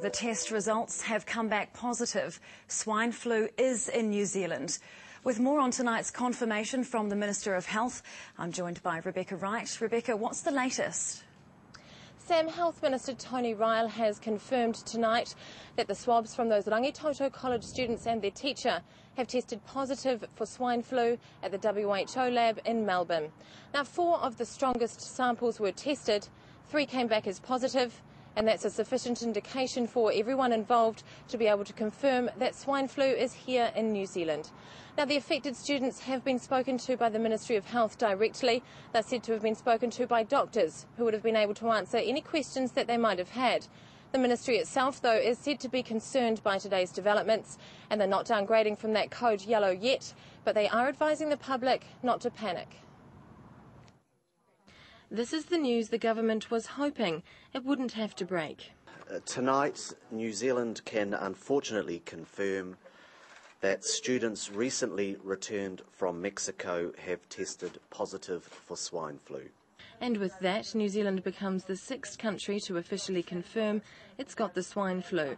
The test results have come back positive. Swine flu is in New Zealand. With more on tonight's confirmation from the Minister of Health, I'm joined by Rebecca Wright. Rebecca, what's the latest? Sam, Health Minister Tony Ryle has confirmed tonight that the swabs from those Rangitoto College students and their teacher have tested positive for swine flu at the WHO lab in Melbourne. Now, 4 of the strongest samples were tested, 3 came back as positive, and that's a sufficient indication for everyone involved to be able to confirm that swine flu is here in New Zealand. Now, the affected students have been spoken to by the Ministry of Health directly. They're said to have been spoken to by doctors who would have been able to answer any questions that they might have had. The ministry itself, though, is said to be concerned by today's developments, and they're not downgrading from that code yellow yet, but they are advising the public not to panic. This is the news the government was hoping it wouldn't have to break. Tonight, New Zealand can unfortunately confirm that students recently returned from Mexico have tested positive for swine flu. And with that, New Zealand becomes the 6th country to officially confirm it's got the swine flu,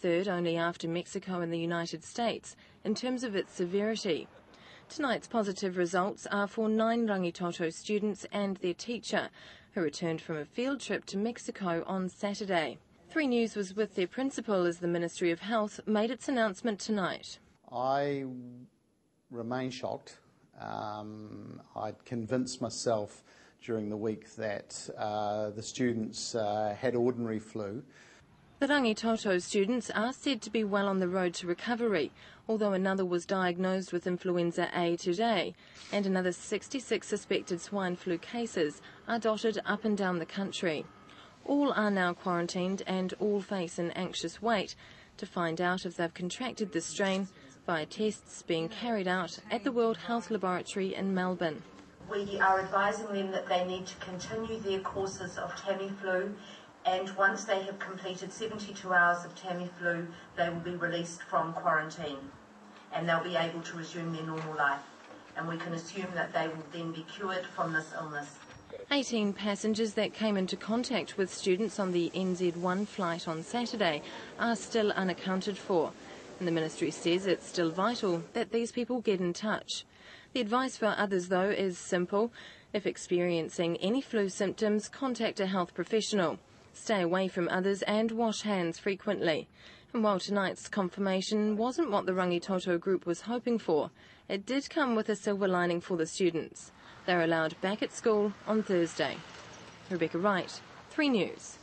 3rd only after Mexico and the United States in terms of its severity. Tonight's positive results are for 9 Rangitoto students and their teacher, who returned from a field trip to Mexico on Saturday. 3 News was with their principal as the Ministry of Health made its announcement tonight. I remain shocked. I'd convinced myself during the week that the students had ordinary flu. The Rangitoto students are said to be well on the road to recovery, although another was diagnosed with influenza A today, and another 66 suspected swine flu cases are dotted up and down the country. All are now quarantined and all face an anxious wait to find out if they've contracted the strain via tests being carried out at the World Health Laboratory in Melbourne. We are advising them that they need to continue their courses of Tamiflu, and once they have completed 72 hours of Tamiflu, they will be released from quarantine and they'll be able to resume their normal life. And we can assume that they will then be cured from this illness. 18 passengers that came into contact with students on the NZ1 flight on Saturday are still unaccounted for. And the ministry says it's still vital that these people get in touch. The advice for others, though, is simple. If experiencing any flu symptoms, contact a health professional. Stay away from others and wash hands frequently. And while tonight's confirmation wasn't what the Rangitoto group was hoping for, it did come with a silver lining for the students. They're allowed back at school on Thursday. Rebecca Wright, 3 News.